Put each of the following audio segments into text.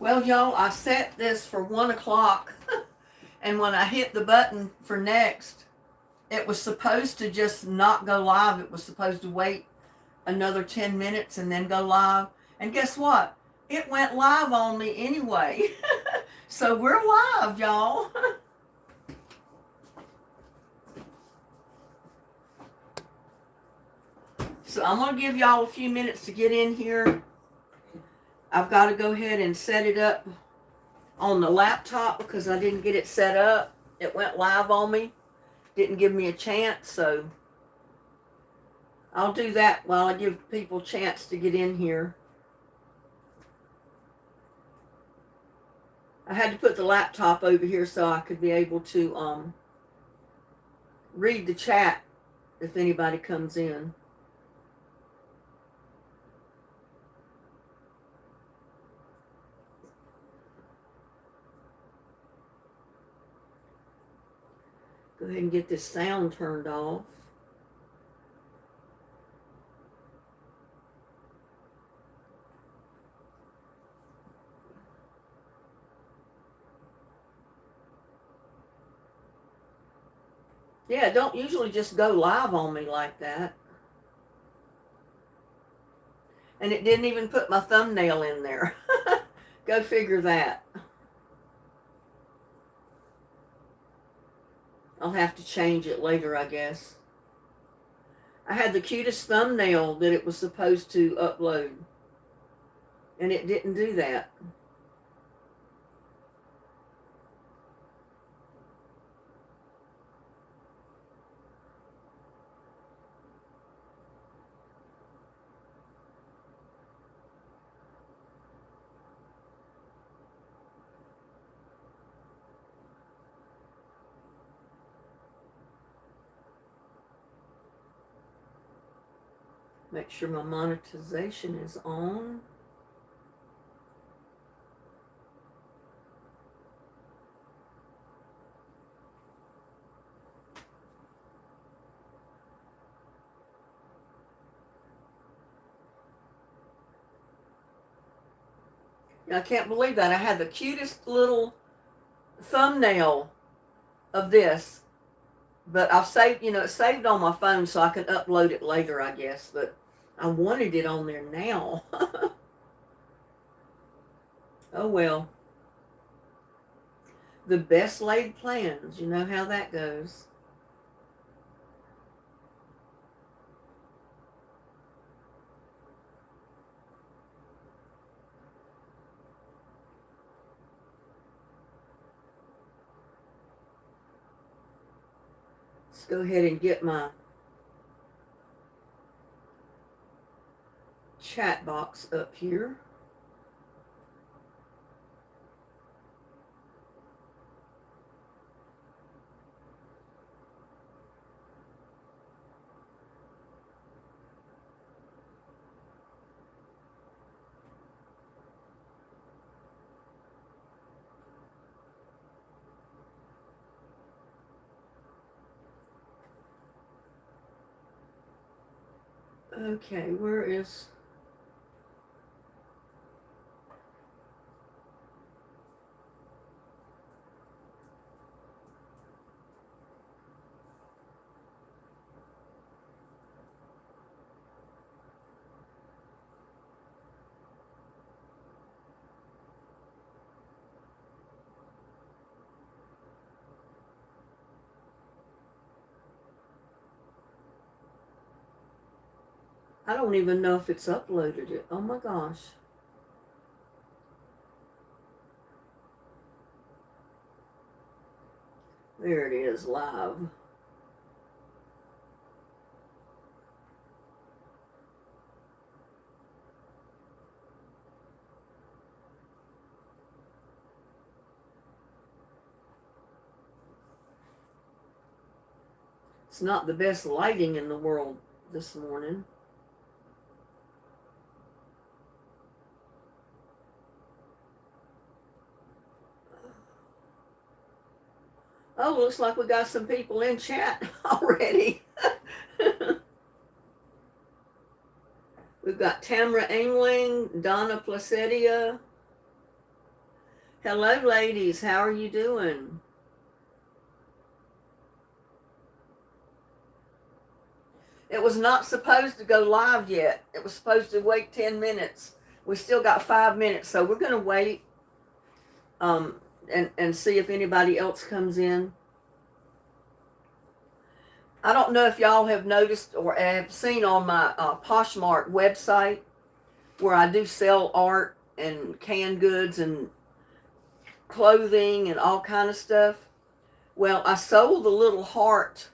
Well, y'all, I set this for 1 o'clock, and when I hit the button for next, it was supposed to just not go live. It was supposed to wait another 10 minutes and then go live. And guess what? It went live on me anyway. So we're live, y'all. So I'm going to give y'all a few minutes to get in here. I've got to go ahead and set it up on the laptop because I didn't get it set up. It went live on me. Didn't give me a chance, so I'll do that while I give people a chance to get in here. I had to put the laptop over here so I could be able to read the chat if anybody comes in. Go ahead and get this sound turned off. Yeah, don't usually just go live on me like that. And it didn't even put my thumbnail in there. Go figure that. I'll have to change it later, I guess. I had the cutest thumbnail that it was supposed to upload, and it didn't do that. Make sure my monetization is on. I can't believe that. I had the cutest little thumbnail of this, but I've saved, it's saved on my phone so I can upload it later, I guess, but I wanted it on there now. Oh well. The best laid plans, you know how that goes. Let's go ahead and get my chat box up here. Okay, where is... I don't even know if it's uploaded it. Oh my gosh. There it is, live. It's not the best lighting in the world this morning. Oh, looks like we got some people in chat already. We've got Tamara Engling, Donna Placidia, Hello, ladies. How are you doing? It was not supposed to go live yet. It was supposed to wait 10 minutes. We still got 5 minutes, so we're going to wait and see if anybody else comes in. I don't know if y'all have noticed or have seen on my Poshmark website where I do sell art and canned goods and clothing and all kind of stuff. Well, I sold the little heart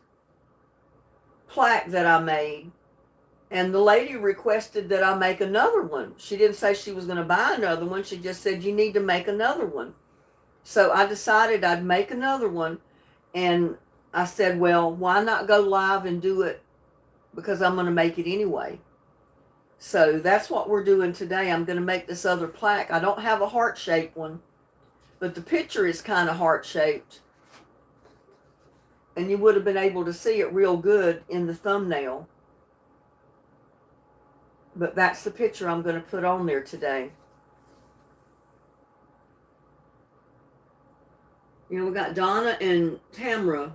plaque that I made, and the lady requested that I make another one. She didn't say she was going to buy another one. She just said, you need to make another one. So I decided I'd make another one, and I said, well, why not go live and do it, because I'm going to make it anyway. So that's what we're doing today. I'm going to make this other plaque. I don't have a heart-shaped one, but the picture is kind of heart-shaped, and you would have been able to see it real good in the thumbnail. But that's the picture I'm going to put on there today. You know, we got Donna and Tamra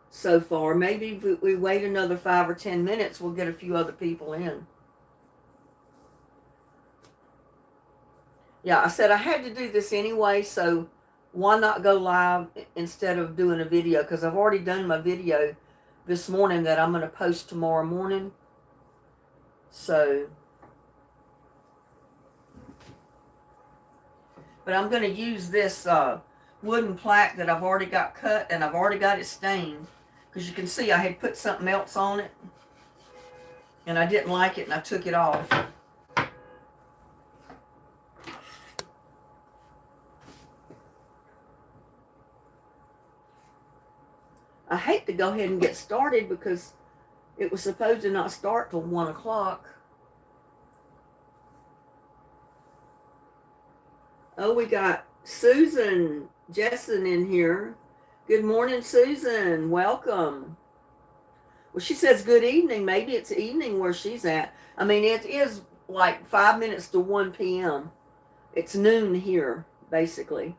so far. Maybe if we wait another 5 or 10 minutes, we'll get a few other people in. Yeah, I said I had to do this anyway, so why not go live instead of doing a video? Because I've already done my video this morning that I'm going to post tomorrow morning. So, but I'm going to use this wooden plaque that I've already got cut, and I've already got it stained. Because you can see I had put something else on it, and I didn't like it, and I took it off. I hate to go ahead and get started because it was supposed to not start till 1 o'clock. Oh, we got Susan Jessen in here. Good morning, Susan. Welcome. Well, she says good evening. Maybe it's evening where she's at. I mean, it is like 5 minutes to 1 p.m. It's noon here, basically.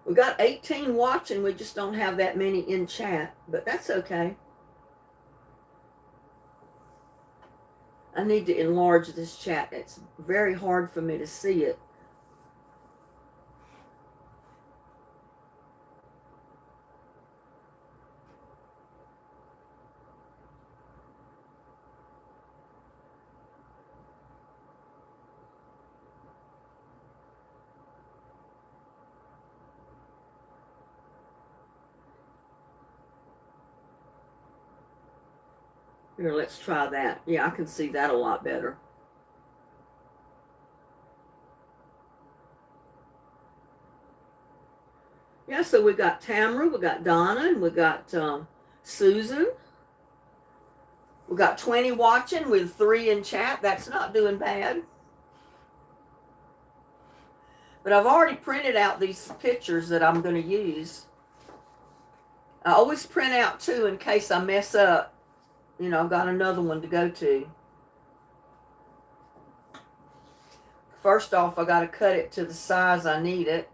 We got 18 watching. We just don't have that many in chat, but that's okay. I need to enlarge this chat. It's very hard for me to see it. Here, let's try that. Yeah, I can see that a lot better. Yeah, so we got Tamara, we got Donna, and we got Susan. We got 20 watching with 3 in chat. That's not doing bad. But I've already printed out these pictures that I'm going to use. I always print out 2 in case I mess up. You know, I've got another one to go to. First off, I got to cut it to the size I need it.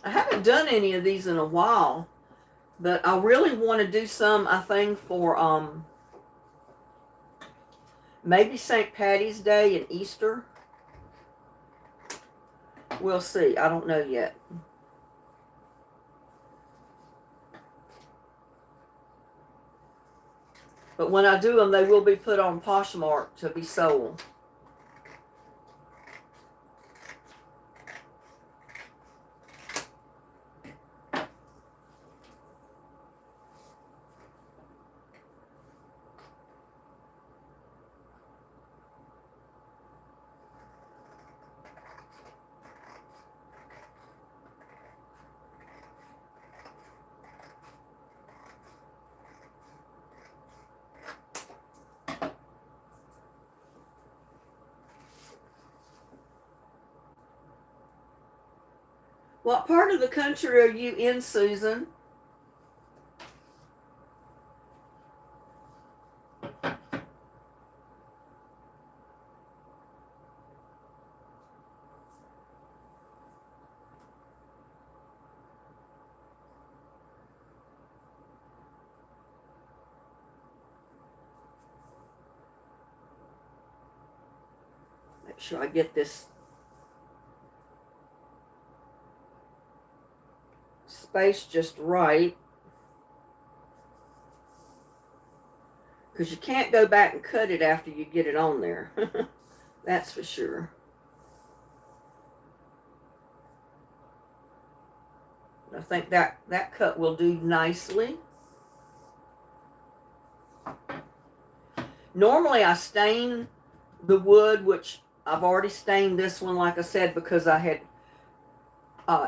I haven't done any of these in a while, but I really want to do some, I think, for maybe St. Patty's Day and Easter. We'll see. I don't know yet. But when I do them, they will be put on Poshmark to be sold. What part of the country are you in, Susan? Make sure I get this space just right, because you can't go back and cut it after you get it on there. That's for sure. I think that cut will do nicely. Normally I stain the wood, which I've already stained this one, like I said, because I had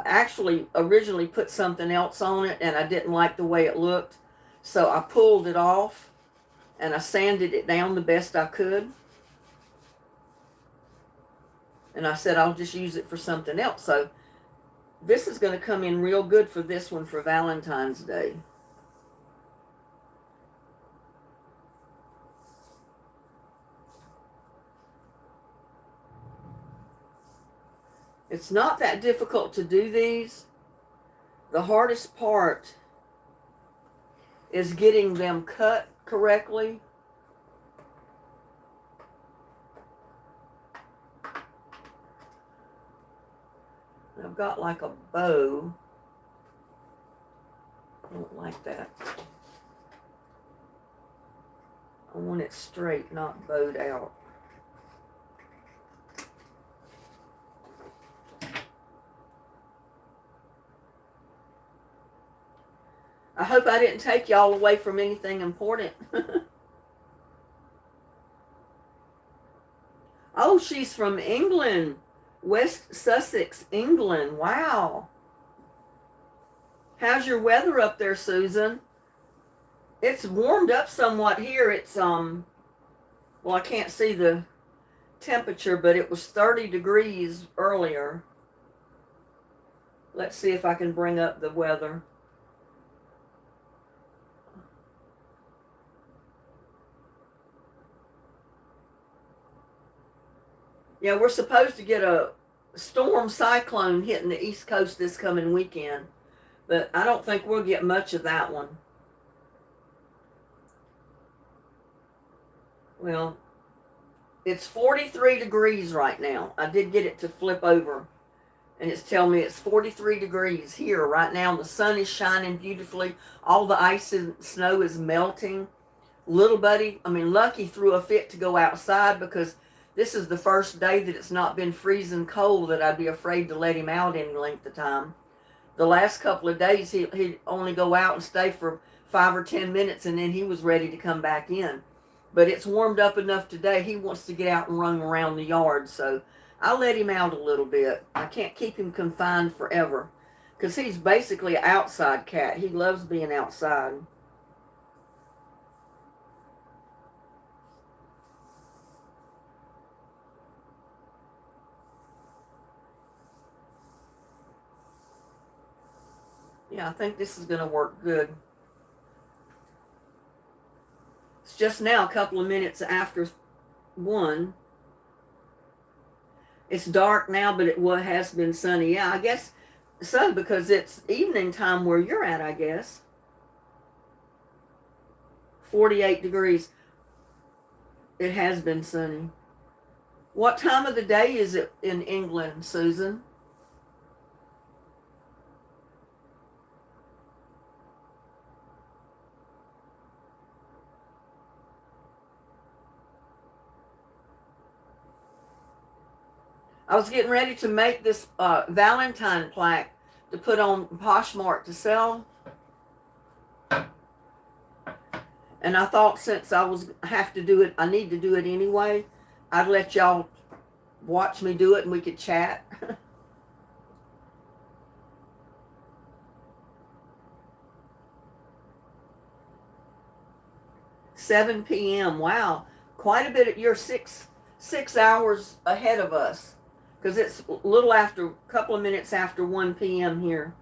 actually originally put something else on it and I didn't like the way it looked. So I pulled it off and I sanded it down the best I could. And I said I'll just use it for something else. So this is going to come in real good for this one for Valentine's Day. It's not that difficult to do these. The hardest part is getting them cut correctly. I've got like a bow. I don't like that. I want it straight, not bowed out. I hope I didn't take y'all away from anything important. Oh, she's from England. West Sussex, England. Wow. How's your weather up there, Susan? It's warmed up somewhat here. It's, well, I can't see the temperature, but it was 30 degrees earlier. Let's see if I can bring up the weather. Yeah, we're supposed to get a storm cyclone hitting the East Coast this coming weekend, but I don't think we'll get much of that one. Well, it's 43 degrees right now. I did get it to flip over, and it's telling me it's 43 degrees here right now. The sun is shining beautifully. All the ice and snow is melting. Little buddy, Lucky threw a fit to go outside because this is the first day that it's not been freezing cold that I'd be afraid to let him out any length of time. The last couple of days, he'd only go out and stay for 5 or 10 minutes, and then he was ready to come back in. But it's warmed up enough today. He wants to get out and run around the yard, so I'll let him out a little bit. I can't keep him confined forever because he's basically an outside cat. He loves being outside. Yeah, I think this is going to work good. It's just now a couple of minutes after 1. It's dark now, but it has been sunny. Yeah, I guess so, because it's evening time where you're at, I guess. 48 degrees. It has been sunny. What time of the day is it in England, Susan? I was getting ready to make this Valentine plaque to put on Poshmark to sell. And I thought since I need to do it anyway, I'd let y'all watch me do it and we could chat. 7 p.m. Wow, quite a bit. You're six hours ahead of us, because it's a couple of minutes after 1 p.m. here.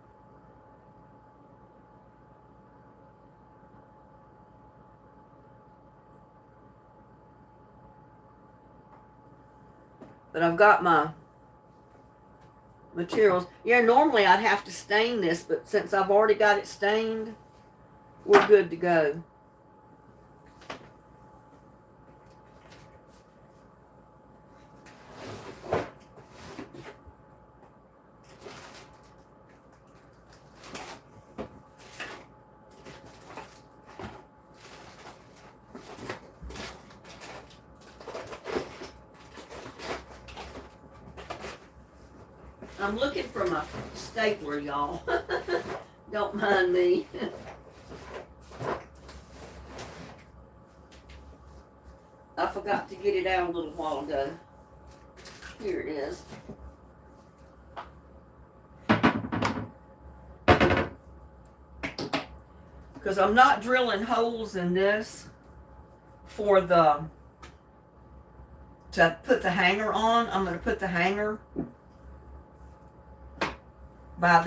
But I've got my materials. Yeah, normally I'd have to stain this, but since I've already got it stained, we're good to go. I'm looking for my stapler, y'all. Don't mind me. I forgot to get it out a little while ago. Here it is. Because I'm not drilling holes in this for to put the hanger on. I'm going to put the hanger by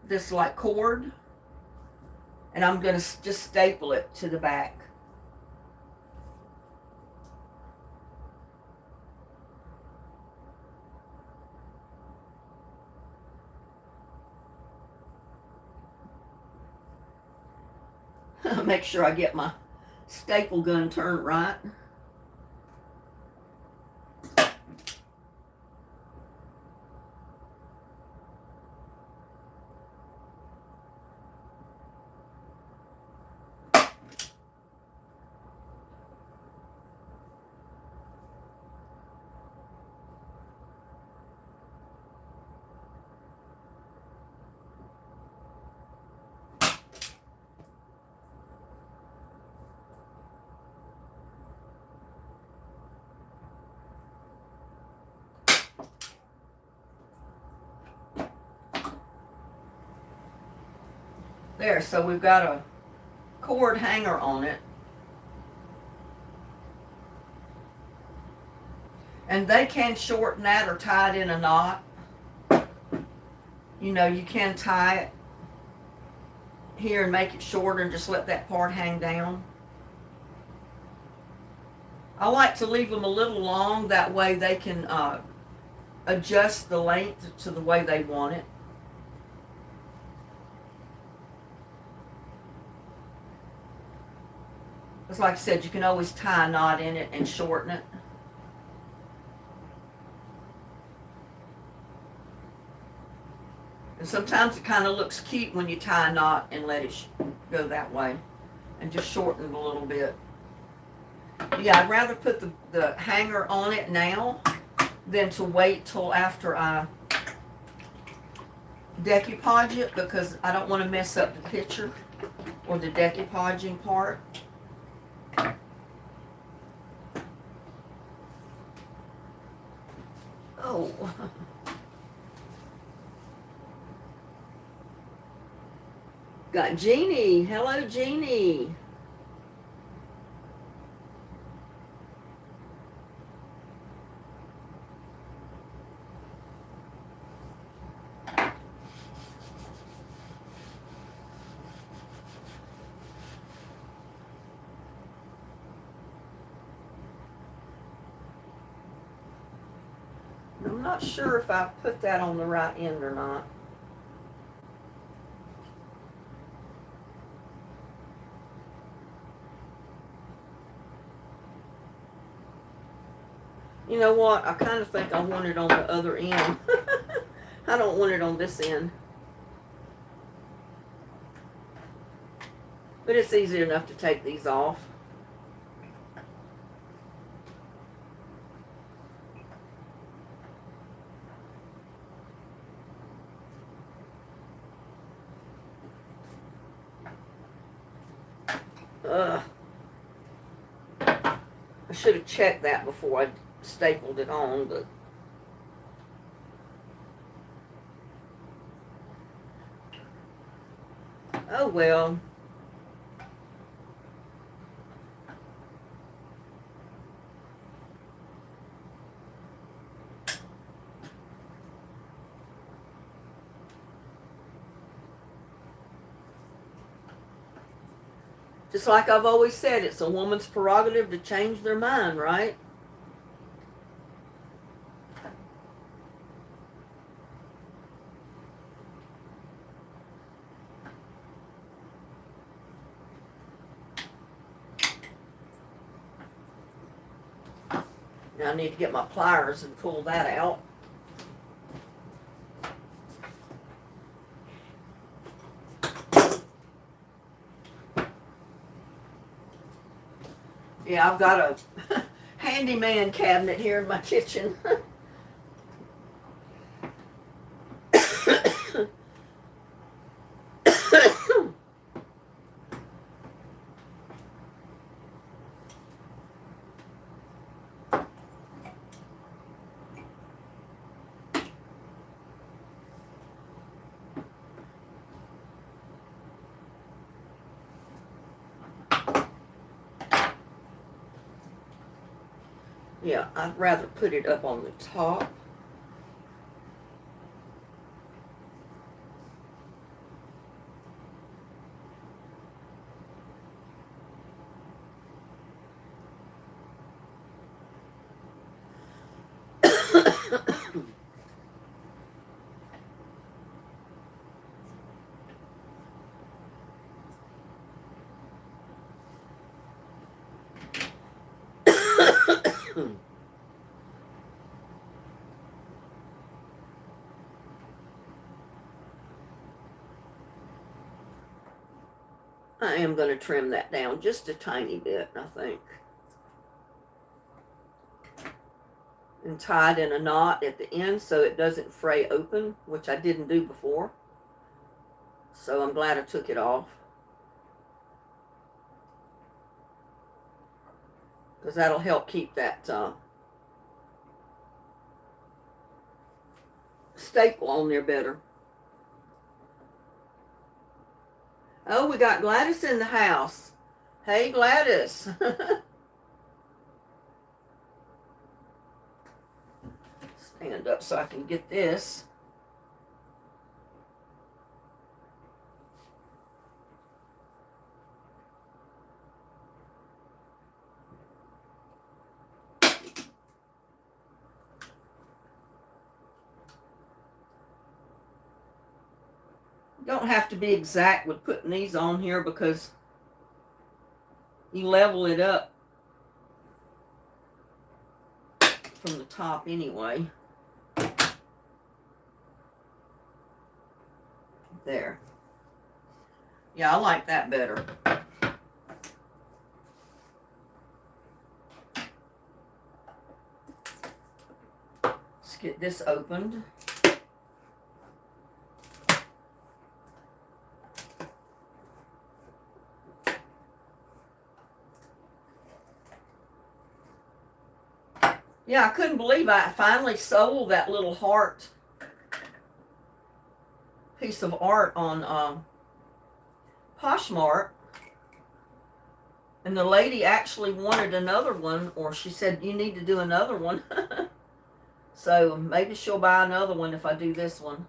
this like cord, and I'm going to just staple it to the back. Make sure I get my staple gun turned right. There, so we've got a cord hanger on it. And they can shorten that or tie it in a knot. You know, you can tie it here and make it shorter and just let that part hang down. I like to leave them a little long, that way they can adjust the length to the way they want it. Because like I said, you can always tie a knot in it and shorten it. And sometimes it kind of looks cute when you tie a knot and let it go that way. And just shorten it a little bit. Yeah, I'd rather put the hanger on it now than to wait till after I decoupage it, because I don't want to mess up the picture or the decoupaging part. Oh. Got Jeannie. Hello, Jeannie. I'm not sure if I put that on the right end or not. You know what? I kind of think I want it on the other end. I don't want it on this end. But it's easy enough to take these off. Ugh. I should have checked that before I stapled it on, but oh well. Just like I've always said, it's a woman's prerogative to change their mind, right? Now I need to get my pliers and pull that out. Yeah, I've got a handyman cabinet here in my kitchen. Yeah, I'd rather put it up on the top. I am going to trim that down just a tiny bit, I think. And tie it in a knot at the end so it doesn't fray open, which I didn't do before. So I'm glad I took it off. Because that'll help keep that staple on there better. Oh, we got Gladys in the house. Hey, Gladys. Stand up so I can get this. Don't have to be exact with putting these on here because you level it up from the top anyway. There. Yeah, I like that better. Let's get this opened. Yeah, I couldn't believe I finally sold that little heart piece of art on Poshmark. And the lady actually wanted another one, or she said, you need to do another one. So maybe she'll buy another one if I do this one.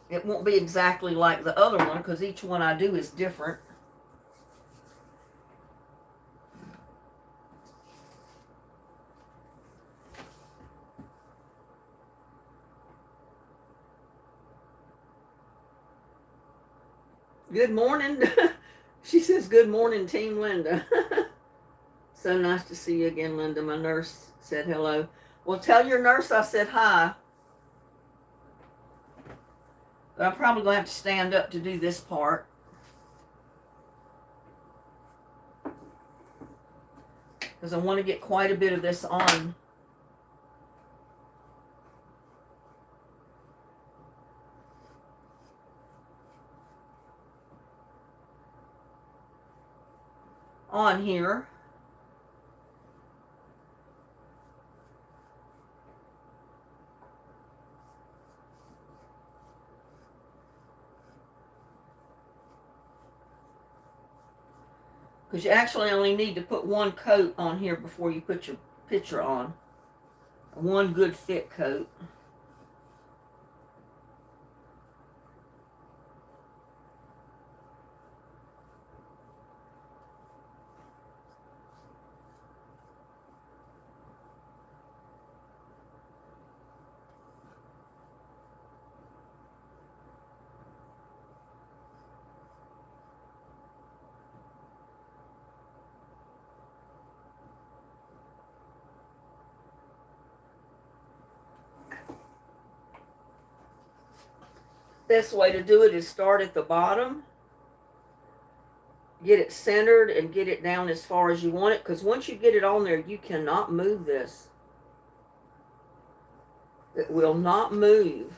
It won't be exactly like the other one because each one I do is different. Good morning. She says, good morning, Team Linda. So nice to see you again, Linda. My nurse said hello. Well, tell your nurse I said hi. But I'm probably going to have to stand up to do this part. Because I want to get quite a bit of this on. on here. Because you actually only need to put one coat on here before you put your picture on. One good thick coat. Best way to do it is start at the bottom, get it centered, and get it down as far as you want it, because once you get it on there, you cannot move this. It will not move.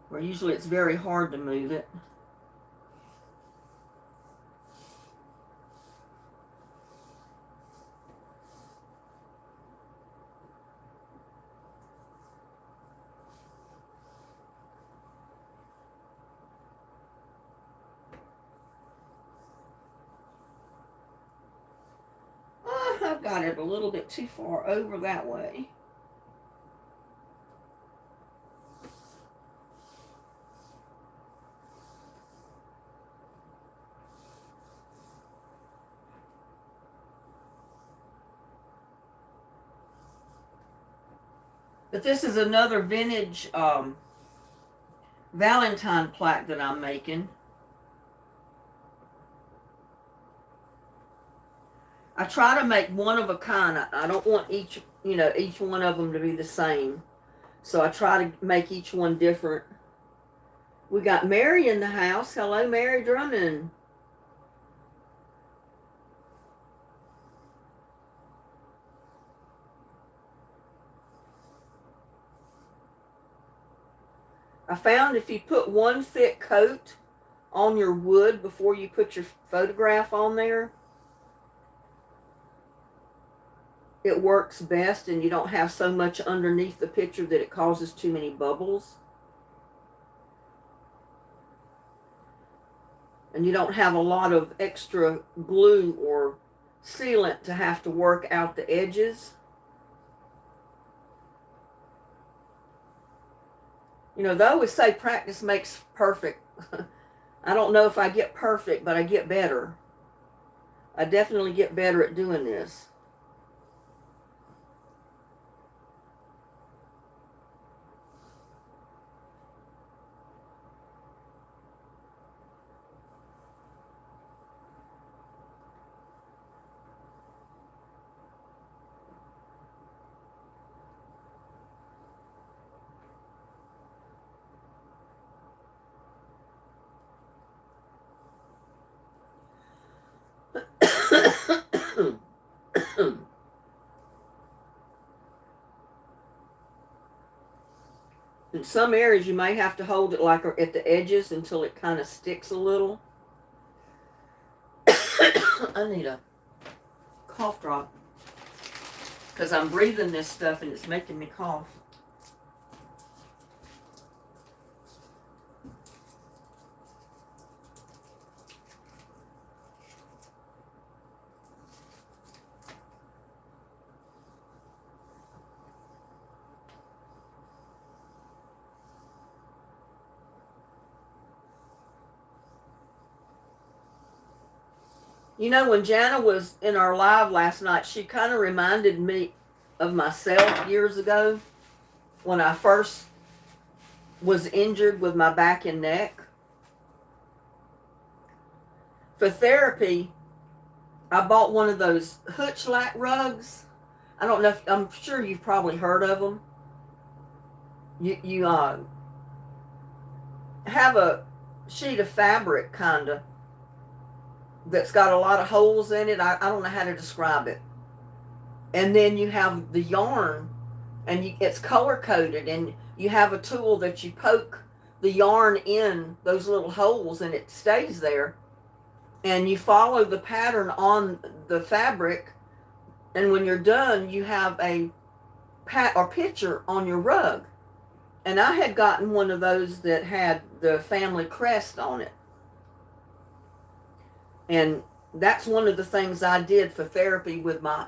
Where usually it's very hard to move it. I've got it a little bit too far over that way. But this is another vintage Valentine plaque that I'm making. I try to make one of a kind. I don't want each one of them to be the same. So I try to make each one different. We got Mary in the house. Hello, Mary Drummond. I found if you put one thick coat on your wood before you put your photograph on there, it works best, and you don't have so much underneath the picture that it causes too many bubbles. And you don't have a lot of extra glue or sealant to have to work out the edges. You know, they always say practice makes perfect. I don't know if I get perfect, but I get better. I definitely get better at doing this. In some areas, you may have to hold it like at the edges until it kind of sticks a little. I need a cough drop because I'm breathing this stuff and it's making me cough. You know, when Jana was in our live last night, she kind of reminded me of myself years ago when I first was injured with my back and neck. For therapy, I bought one of those Hutchlack rugs. I don't know if, I'm sure you've probably heard of them. You have a sheet of fabric, kind of, that's got a lot of holes in it. I don't know how to describe it. And then you have the yarn, and it's color coded, and you have a tool that you poke the yarn in those little holes, and it stays there. And you follow the pattern on the fabric, and when you're done, you have a picture on your rug. And I had gotten one of those that had the family crest on it. And that's one of the things I did for therapy with my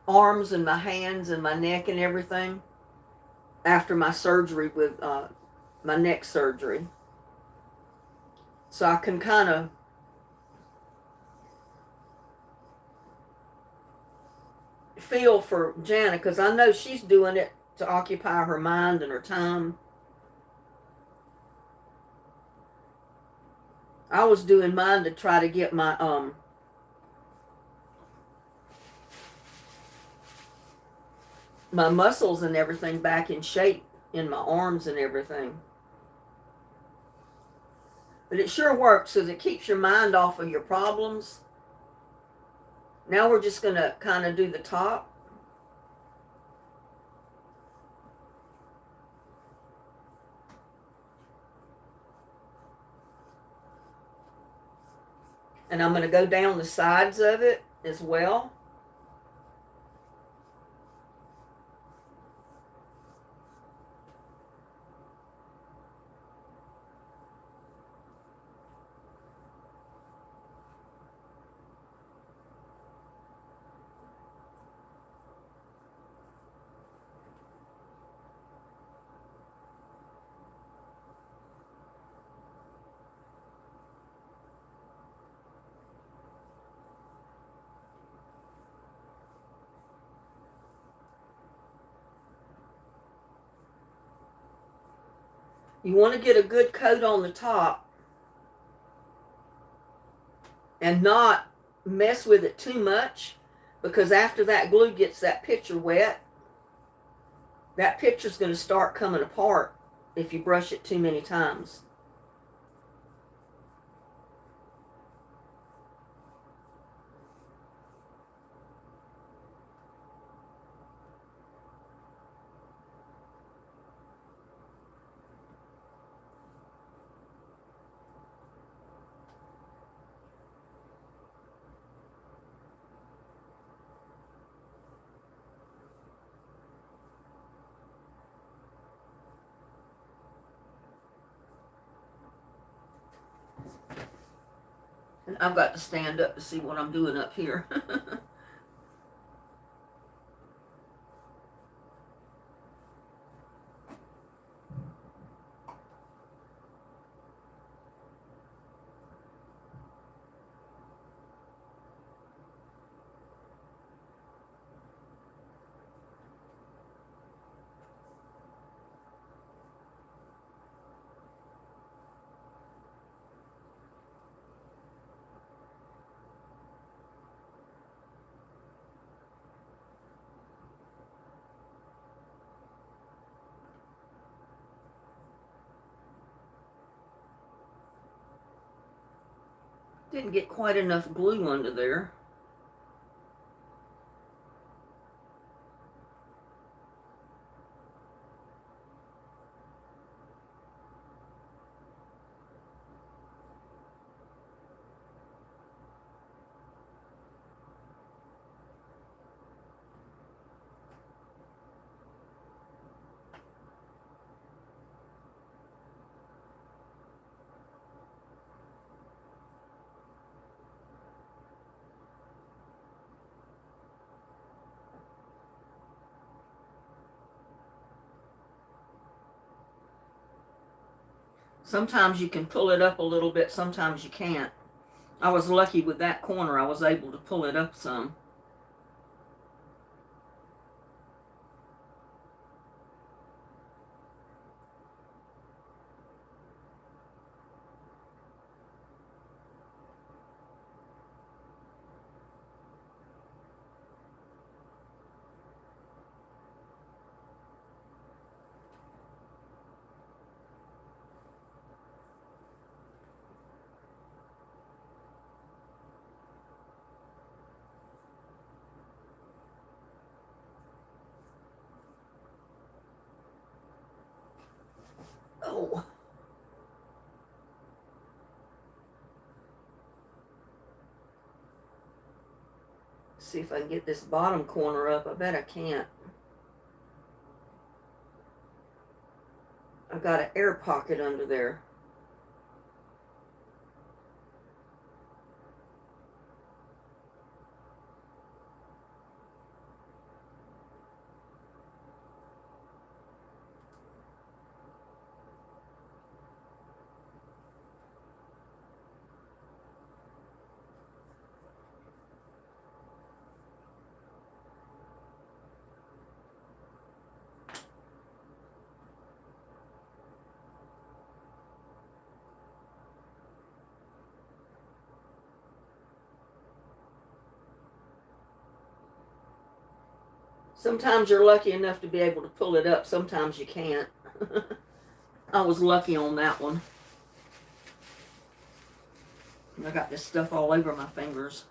arms and my hands and my neck and everything after my surgery with my neck surgery. So I can kind of feel for Janet, because I know she's doing it to occupy her mind and her time. I was doing mine to try to get my my muscles and everything back in shape in my arms and everything. But it sure works because it keeps your mind off of your problems. Now we're just going to kind of do the top. And I'm going to go down the sides of it as well. You want to get a good coat on the top and not mess with it too much, because after that glue gets that picture wet, that picture's going to start coming apart if you brush it too many times. And I've got to stand up to see what I'm doing up here. Didn't get quite enough glue under there. Sometimes you can pull it up a little bit, sometimes you can't. I was lucky with that corner. I was able to pull it up some. Oh. See if I can get this bottom corner up. I bet I can't. I've got an air pocket under there. Sometimes you're lucky enough to be able to pull it up. Sometimes you can't. I was lucky on that one. I got this stuff all over my fingers.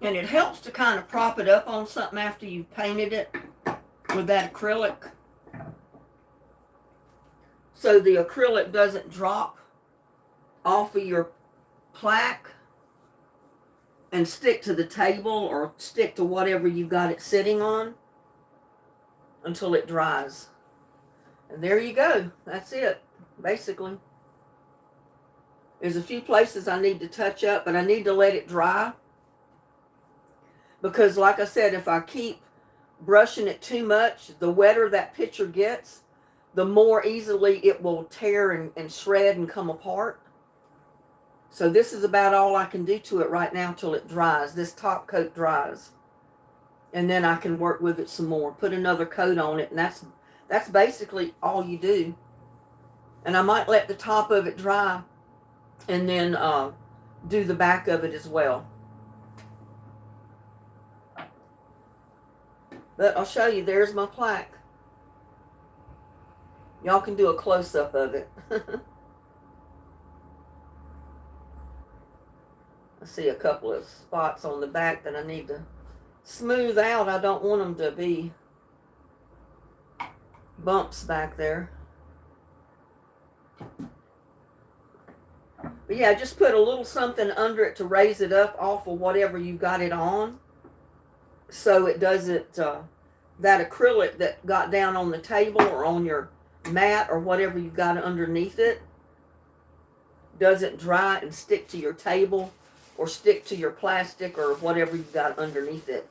And it helps to kind of prop it up on something after you've painted it with that acrylic, so the acrylic doesn't drop off of your plaque and stick to the table or stick to whatever you got it sitting on until it dries. And there you go. That's it, basically. There's a few places I need to touch up, but I need to let it dry. Because like I said, if I keep brushing it too much, the wetter that picture gets, the more easily it will tear and shred and come apart. So this is about all I can do to it right now till it dries. This top coat dries. And then I can work with it some more. Put another coat on it, and that's basically all you do. And I might let the top of it dry and then do the back of it as well. But I'll show you, there's my plaque. Y'all can do a close-up of it. I see a couple of spots on the back that I need to smooth out. I don't want them to be bumps back there. But yeah, just put a little something under it to raise it up off of whatever you got it on, so it doesn't, that acrylic that got down on the table or on your mat or whatever you've got underneath it doesn't dry and stick to your table or stick to your plastic or whatever you've got underneath it.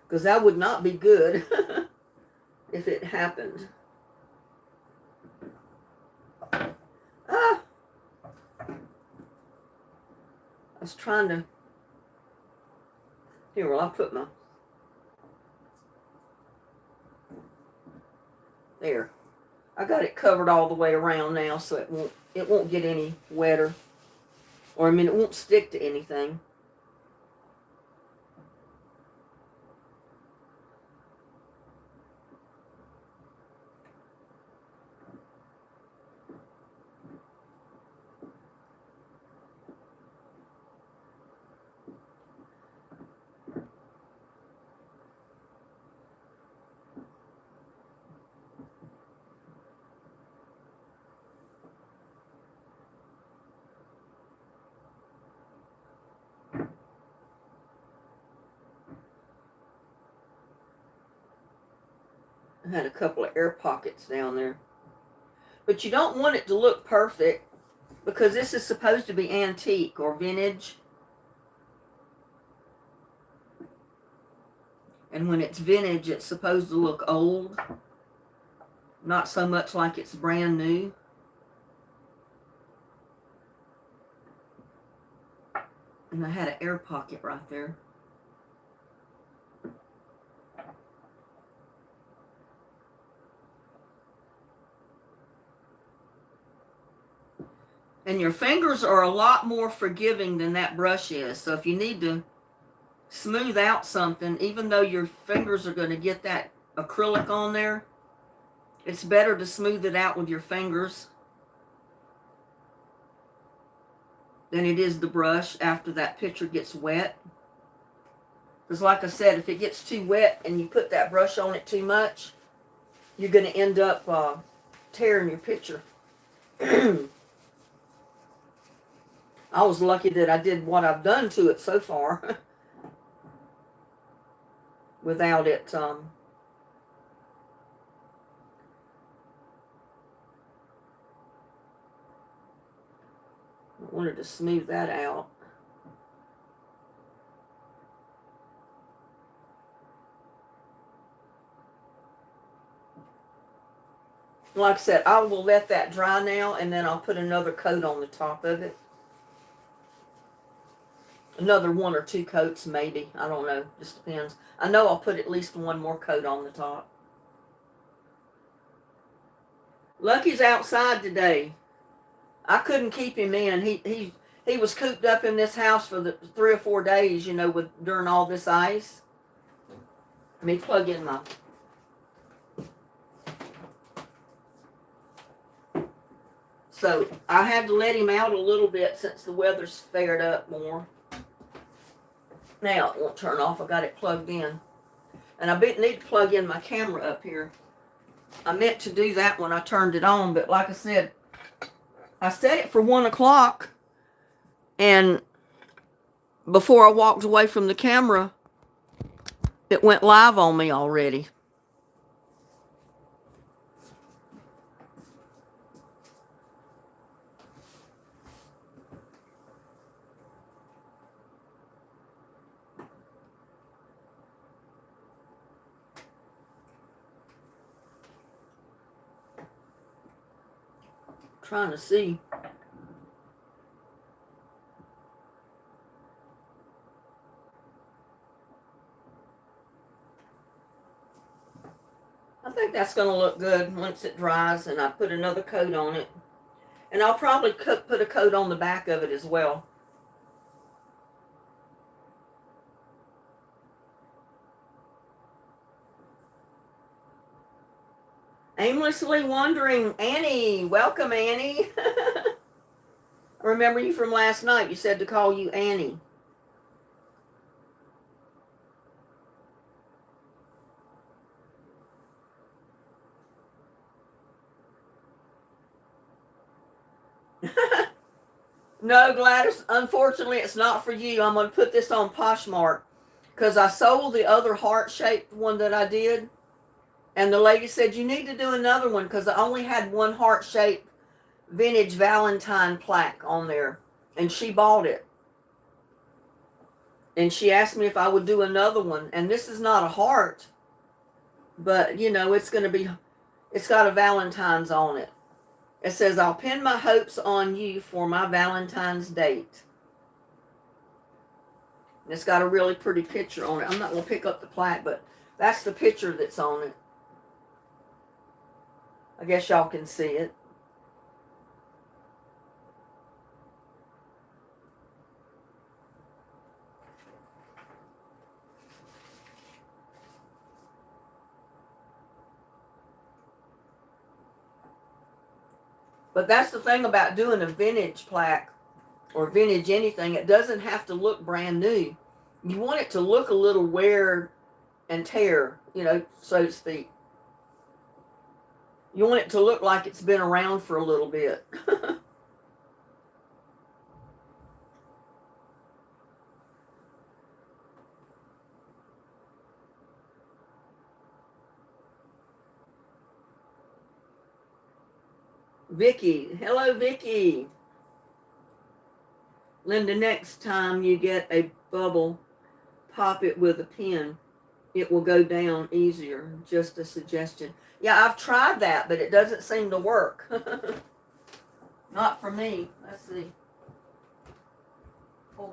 Because that would not be good if it happened. I was trying to... Here, well, I'll put my... There. I got it covered all the way around now, so it won't get any wetter. Or, I mean, it won't stick to anything. It had a couple of air pockets down there. But you don't want it to look perfect because this is supposed to be antique or vintage. And when it's vintage, it's supposed to look old. Not so much like it's brand new. And I had an air pocket right there. And your fingers are a lot more forgiving than that brush is. So if you need to smooth out something, even though your fingers are going to get that acrylic on there, it's better to smooth it out with your fingers than it is the brush after that picture gets wet. Because like I said, if it gets too wet and you put that brush on it too much, you're going to end up tearing your picture. I was lucky that I did what I've done to it so far without it I wanted to smooth that out. Like I said, I will let that dry now, and then I'll put another coat on the top of it. Another 1 or 2 coats, maybe. I don't know. Just depends. I know I'll put at least 1 more coat on the top. Lucky's outside today. I couldn't keep him in. He was cooped up in this house for the 3 or 4 days, you know, during all this ice. Let me plug in my... So I had to let him out a little bit since the weather's fared up more. Now it won't turn off. I got it plugged in. And I need to plug in my camera up here. I meant to do that when I turned it on, but like I said, I set it for 1 o'clock, and before I walked away from the camera, it went live on me already. Trying to see. I think that's going to look good once it dries and I put another coat on it. And I'll probably put a coat on the back of it as well. Aimlessly Wandering, Annie. Welcome, Annie. I remember you from last night. You said to call you Annie. No, Gladys, unfortunately, it's not for you. I'm going to put this on Poshmark because I sold the other heart-shaped one that I did. And the lady said, you need to do another one because I only had one heart-shaped vintage Valentine plaque on there. And she bought it. And she asked me if I would do another one. And this is not a heart. But, you know, it's got a Valentine's on it. It says, I'll pin my hopes on you for my Valentine's date. And it's got a really pretty picture on it. I'm not going to pick up the plaque, but that's the picture that's on it. I guess y'all can see it. But that's the thing about doing a vintage plaque or vintage anything. It doesn't have to look brand new. You want it to look a little wear and tear, you know, so to speak. You want it to look like it's been around for a little bit. Vicky. Hello, Vicky. Linda, next time you get a bubble, pop it with a pen. It will go down easier. Just a suggestion. Yeah, I've tried that, but it doesn't seem to work. Not for me. Let's see. Oh.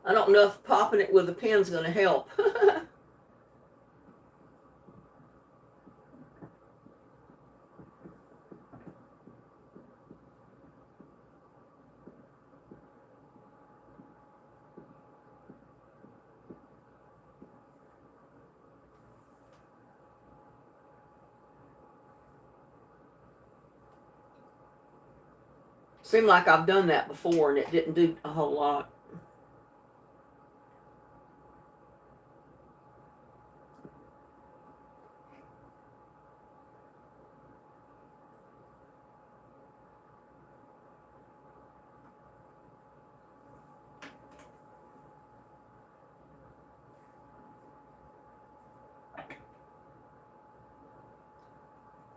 I don't know if popping it with a pen's going to help. Seemed like I've done that before and it didn't do a whole lot.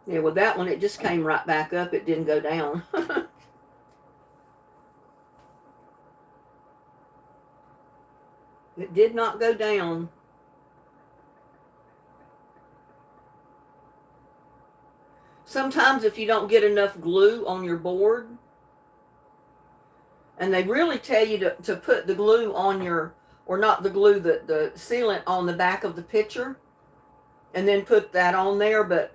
Yeah, with that one, it just came right back up. It didn't go down. It did not go down. Sometimes if you don't get enough glue on your board, and they really tell you to put the glue on your, or not the glue, the sealant on the back of the picture, and then put that on there, but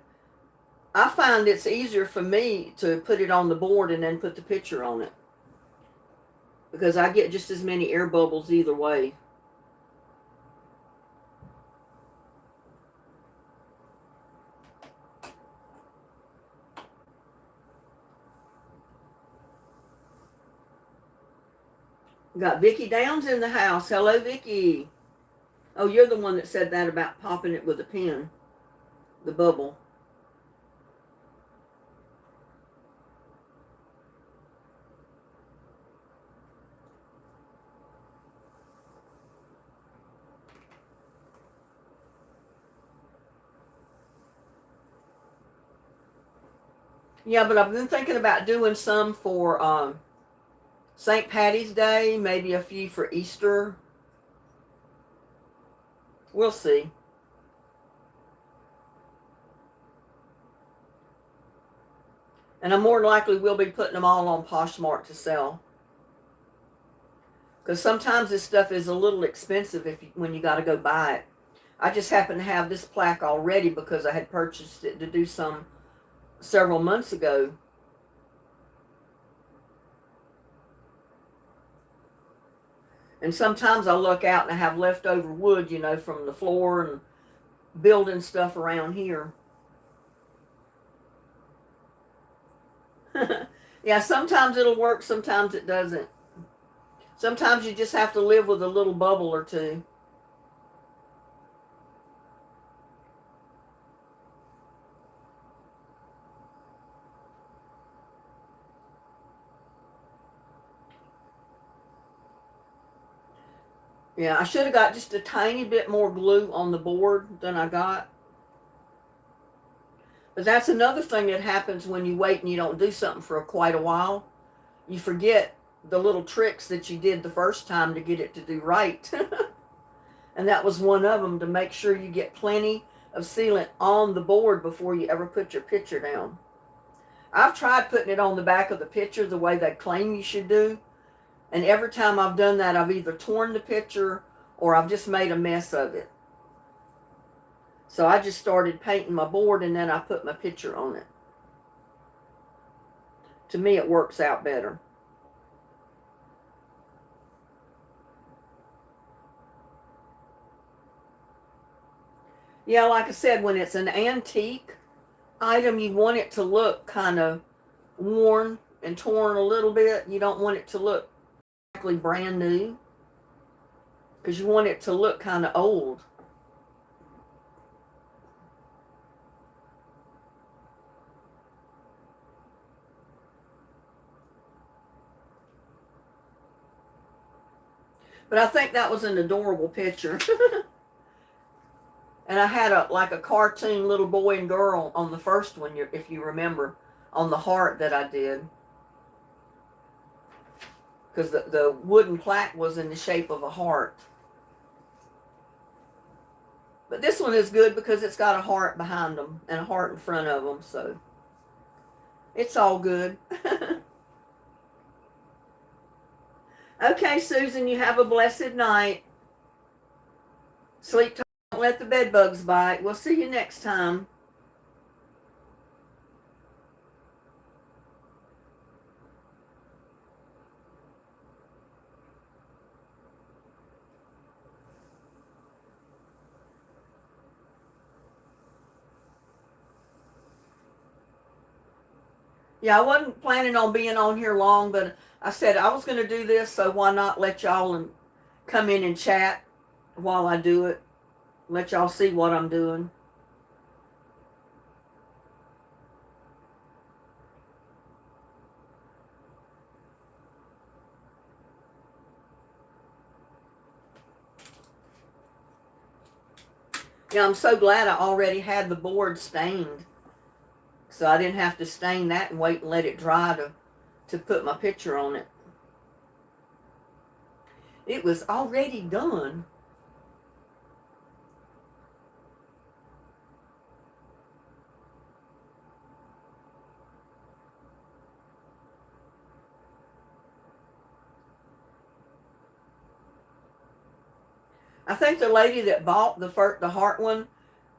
I find it's easier for me to put it on the board and then put the picture on it, because I get just as many air bubbles either way. Got Vicky Downs in the house. Hello, Vicky. Oh, you're the one that said that about popping it with a pen, the bubble. Yeah, but I've been thinking about doing some for St. Patty's Day, maybe a few for Easter. We'll see. And I more than likely will be putting them all on Poshmark to sell. Because sometimes this stuff is a little expensive when you got to go buy it. I just happen to have this plaque already because I had purchased it to do some several months ago. And sometimes I look out and I have leftover wood, you know, from the floor and building stuff around here. Yeah, sometimes it'll work, sometimes it doesn't. Sometimes you just have to live with a little bubble or two. Yeah, I should have got just a tiny bit more glue on the board than I got. But that's another thing that happens when you wait and you don't do something for quite a while. You forget the little tricks that you did the first time to get it to do right. And that was one of them, to make sure you get plenty of sealant on the board before you ever put your picture down. I've tried putting it on the back of the picture the way they claim you should do. And every time I've done that, I've either torn the picture or I've just made a mess of it. So I just started painting my board and then I put my picture on it. To me, it works out better. Yeah, like I said, when it's an antique item, you want it to look kind of worn and torn a little bit. You don't want it to look exactly brand new, because you want it to look kind of old. But I think that was an adorable picture. And I had like a cartoon little boy and girl on the first one, if you remember, on the heart that I did. Because the wooden plaque was in the shape of a heart. But this one is good because it's got a heart behind them and a heart in front of them. So it's all good. Okay, Susan, you have a blessed night. Sleep tight. Don't let the bed bugs bite. We'll see you next time. Yeah, I wasn't planning on being on here long, but I said I was going to do this, so why not let y'all come in and chat while I do it. Let y'all see what I'm doing. Yeah, I'm so glad I already had the board stained. So I didn't have to stain that and wait and let it dry to put my picture on it. It was already done. I think the lady that bought the heart one,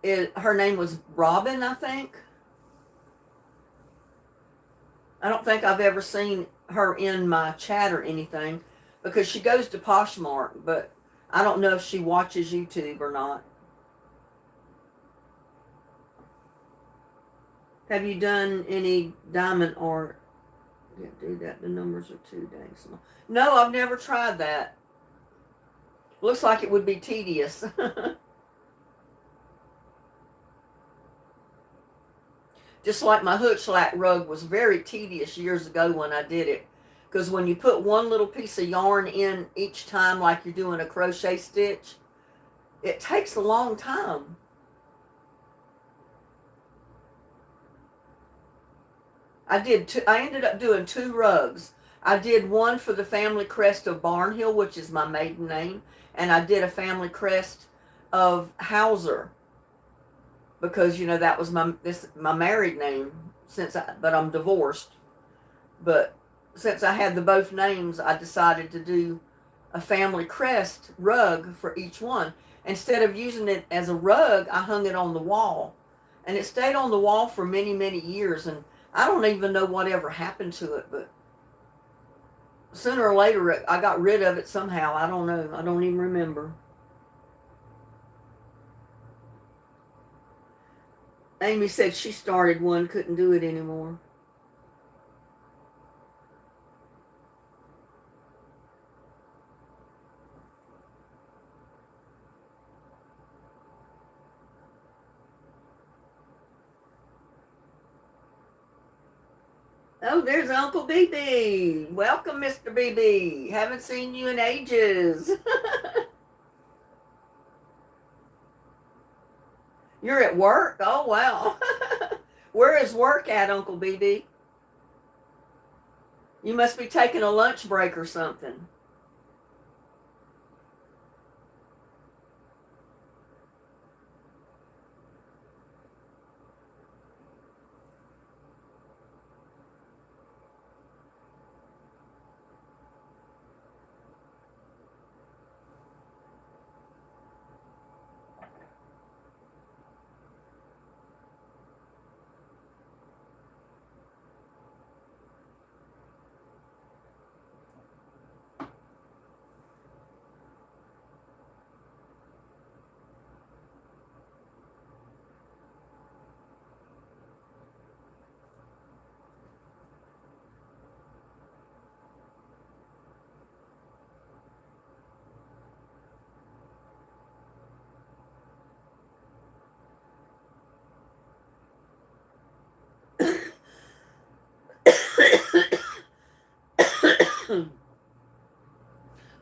her name was Robin, I think. I don't think I've ever seen her in my chat or anything, because she goes to Poshmark, but I don't know if she watches YouTube or not. Have you done any diamond art? Yeah, do that. The numbers are too dang small. No, I've never tried that. Looks like it would be tedious. Just like my hookslack rug was very tedious years ago when I did it. Because when you put one little piece of yarn in each time, like you're doing a crochet stitch, it takes a long time. I ended up doing 2 rugs. I did one for the family crest of Barnhill, which is my maiden name, and I did a family crest of Hauser, because that was my married name, but I'm divorced. But since I had both names, I decided to do a family crest rug for each one. Instead of using it as a rug, I hung it on the wall, and it stayed on the wall for many, many years. And I don't even know whatever happened to it, but sooner or later I got rid of it somehow. I don't know. I don't even remember. Amy said she started one, couldn't do it anymore. Oh, there's Uncle BB. Welcome, Mr. BB. Haven't seen you in ages. You're at work? Oh, wow. Where is work at, Uncle BB? You must be taking a lunch break or something.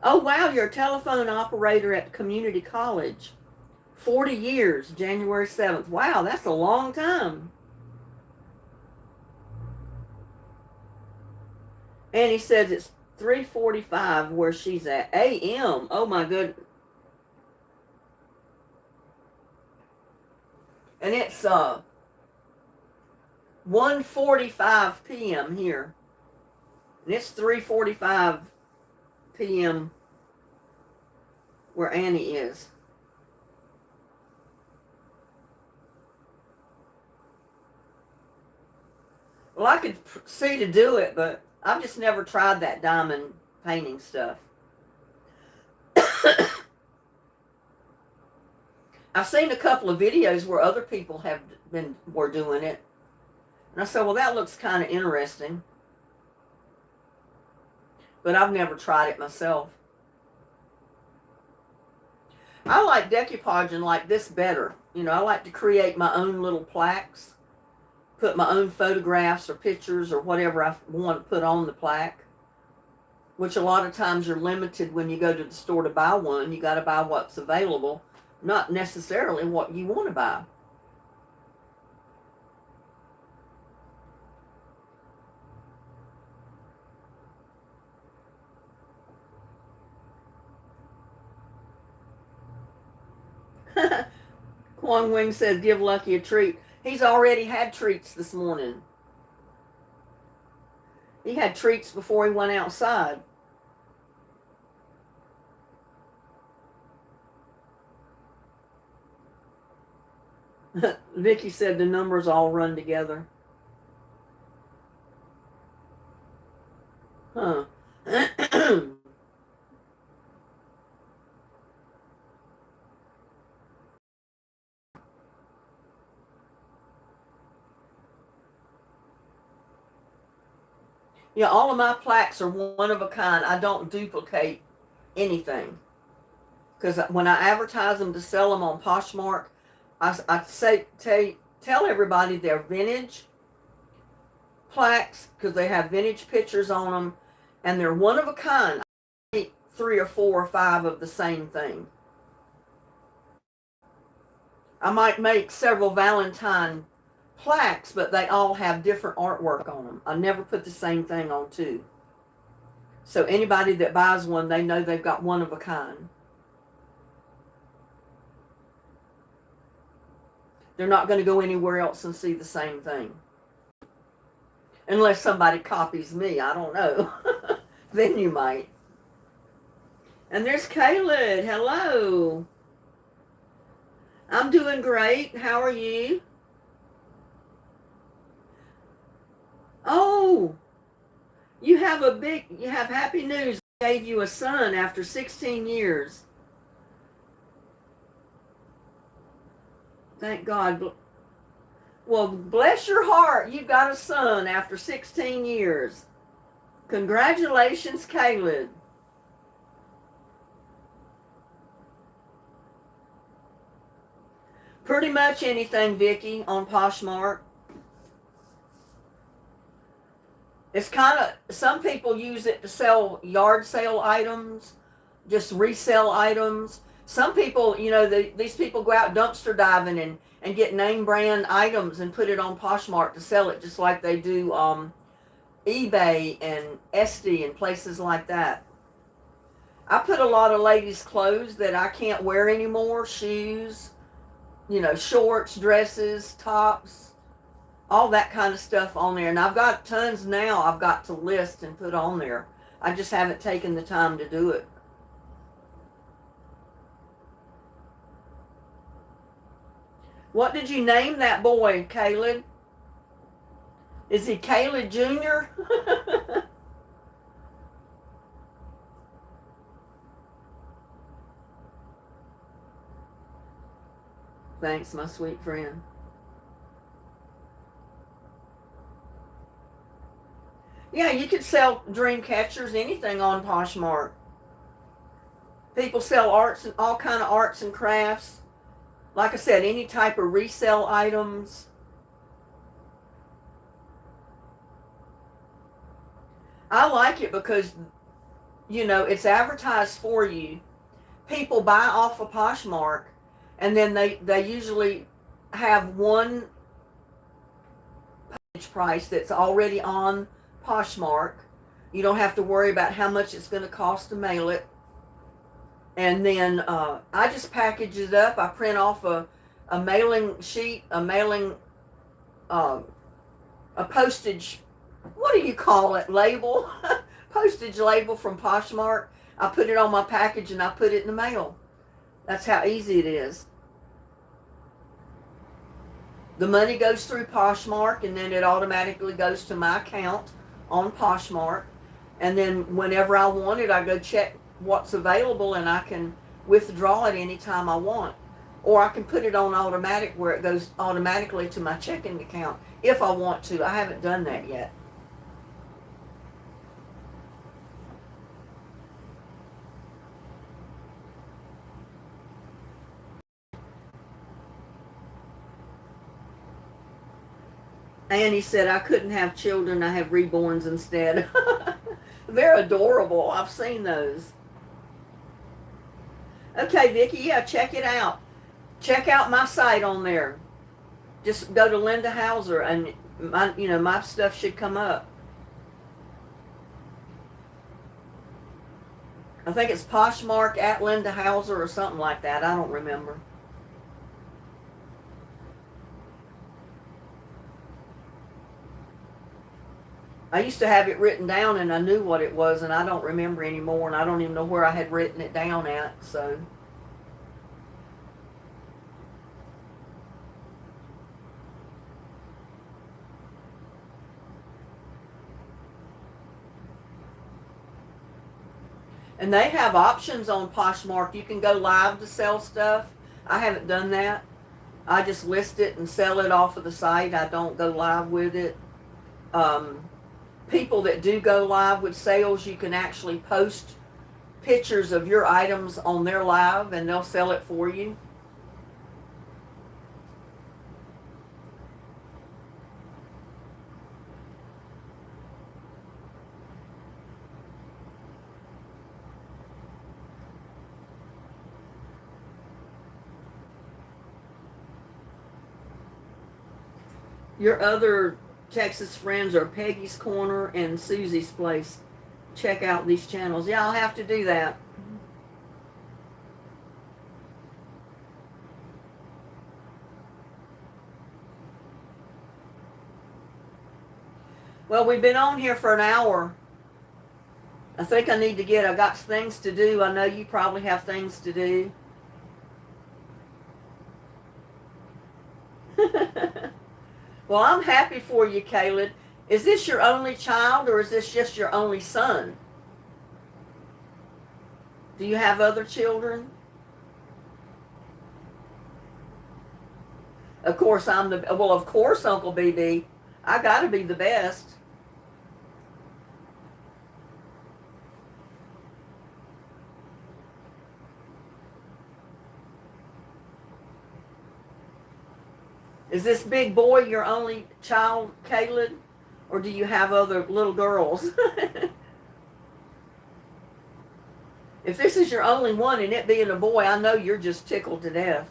Oh, wow, you're a telephone operator at community college. 40 years, January 7th. Wow, that's a long time. And he says it's 3:45 where she's at. A.M. Oh, my goodness. And it's 1:45 p.m. here. And it's 3:45 p.m. where Annie is. Well, I could see to do it, but I've just never tried that diamond painting stuff. I've seen a couple of videos where other people were doing it. And I said, well, that looks kind of interesting. But I've never tried it myself. I like decoupaging like this better. You know, I like to create my own little plaques, put my own photographs or pictures or whatever I want to put on the plaque, which a lot of times you're limited when you go to the store to buy one. You got to buy what's available, not necessarily what you want to buy. Kwang Wing says, give Lucky a treat. He's already had treats this morning. He had treats before he went outside. Vicky said the numbers all run together. Huh. Yeah, all of my plaques are one of a kind. I don't duplicate anything. Because when I advertise them to sell them on Poshmark, tell everybody they're vintage plaques because they have vintage pictures on them, and they're one of a kind. I make 3 or 4 or 5 of the same thing. I might make several Valentine plaques, but they all have different artwork on them. I never put the same thing on 2. So anybody that buys one, they know they've got one of a kind. They're not going to go anywhere else and see the same thing. Unless somebody copies me, I don't know. Then you might. And there's Caleb. Hello. I'm doing great. How are you? Oh, you have happy news. I gave you a son after 16 years. Thank God. Well, bless your heart. You got a son after 16 years. Congratulations, Caleb. Pretty much anything, Vicky, on Poshmark. It's kind of, some people use it to sell yard sale items, just resell items. Some people, you know, these people go out dumpster diving and get name brand items and put it on Poshmark to sell it, just like they do eBay and Etsy and places like that. I put a lot of ladies' clothes that I can't wear anymore, shoes, you know, shorts, dresses, tops, all that kind of stuff on there. And I've got tons now I've got to list and put on there. I just haven't taken the time to do it. What did you name that boy, Caleb? Is he Caleb Jr.? Thanks, my sweet friend. Yeah, you could sell dream catchers, anything on Poshmark. People sell arts and all kind of arts and crafts. Like I said, any type of resale items. I like it because, you know, it's advertised for you. People buy off of Poshmark, and then they usually have one page price that's already on Poshmark. You don't have to worry about how much it's going to cost to mail it. And then I just package it up. I print off a mailing sheet, a mailing, a postage, what do you call it, label? Postage label from Poshmark. I put it on my package and I put it in the mail. That's how easy it is. The money goes through Poshmark and then it automatically goes to my account on Poshmark. And then whenever I want it, I go check what's available and I can withdraw it anytime I want. Or I can put it on automatic where it goes automatically to my checking account if I want to. I haven't done that yet. Annie said, I couldn't have children, I have reborns instead. They're adorable. I've seen those. Okay, Vicki, yeah, check it out. Check out my site on there. Just go to Linda Hauser and my stuff should come up. I think it's Poshmark at Linda Hauser or something like that. I don't remember. I used to have it written down and I knew what it was and I don't remember anymore and I don't even know where I had written it down at, so. And they have options on Poshmark. You can go live to sell stuff. I haven't done that. I just list it and sell it off of the site. I don't go live with it. People that do go live with sales, you can actually post pictures of your items on their live and they'll sell it for you. Your other Texas friends are Peggy's Corner and Susie's Place. Check out these channels. Yeah, I'll have to do that. Well, we've been on here for an hour. I think I got things to do. I know you probably have things to do. Well, I'm happy for you, Caleb. Is this your only child or is this just your only son? Do you have other children? Of course, of course, Uncle BB. I gotta be the best. Is this big boy your only child, Caleb? Or do you have other little girls? If this is your only one and it being a boy, I know you're just tickled to death.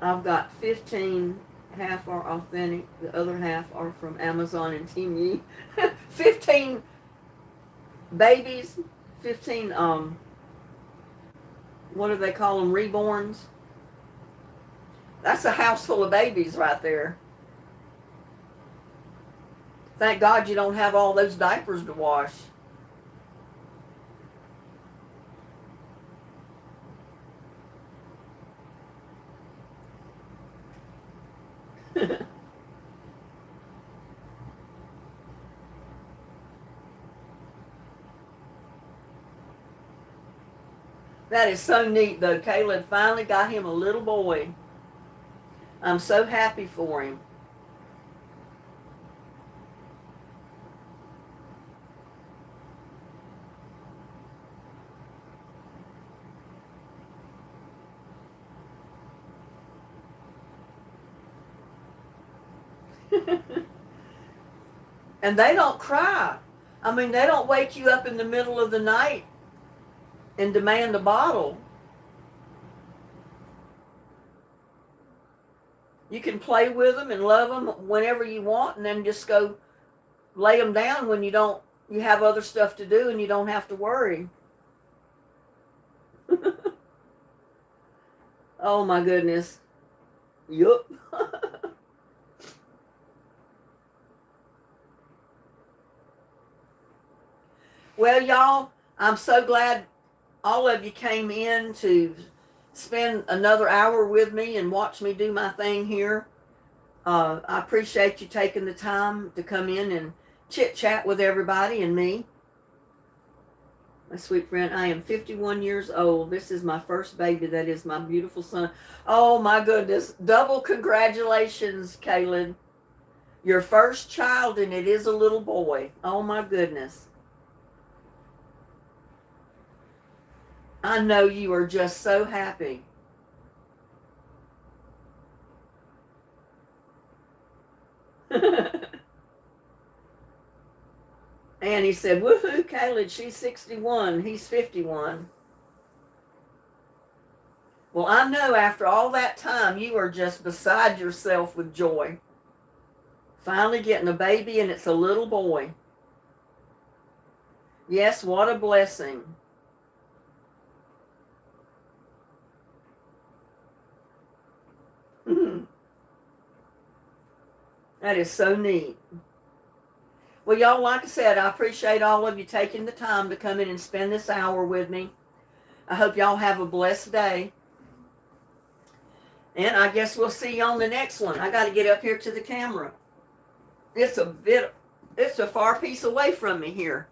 I've got 15, half are authentic, the other half are from Amazon and Temu. 15 babies, 15, what do they call them, reborns? That's a house full of babies right there. Thank God you don't have all those diapers to wash. That is so neat, though. Caleb finally got him a little boy. I'm so happy for him. And they don't cry. I mean, they don't wake you up in the middle of the night and demand a bottle. You can play with them and love them whenever you want, and then just go lay them down when you have other stuff to do and you don't have to worry. Oh my goodness. Yup. Well, y'all, I'm so glad all of you came in to spend another hour with me and watch me do my thing here. I appreciate you taking the time to come in and chit-chat with everybody and me. My sweet friend, I am 51 years old. This is my first baby. That is my beautiful son. Oh, my goodness. Double congratulations, Caleb. Your first child, and it is a little boy. Oh, my goodness. I know you are just so happy. And he said, woohoo, Caleb, she's 61, he's 51. Well, I know after all that time, you are just beside yourself with joy. Finally getting a baby, and it's a little boy. Yes, what a blessing. That is so neat. Well, y'all, like I said, I appreciate all of you taking the time to come in and spend this hour with me. I hope y'all have a blessed day. And I guess we'll see you on the next one. I got to get up here to the camera. It's a far piece away from me here.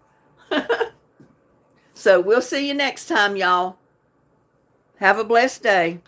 So we'll see you next time, y'all. Have a blessed day.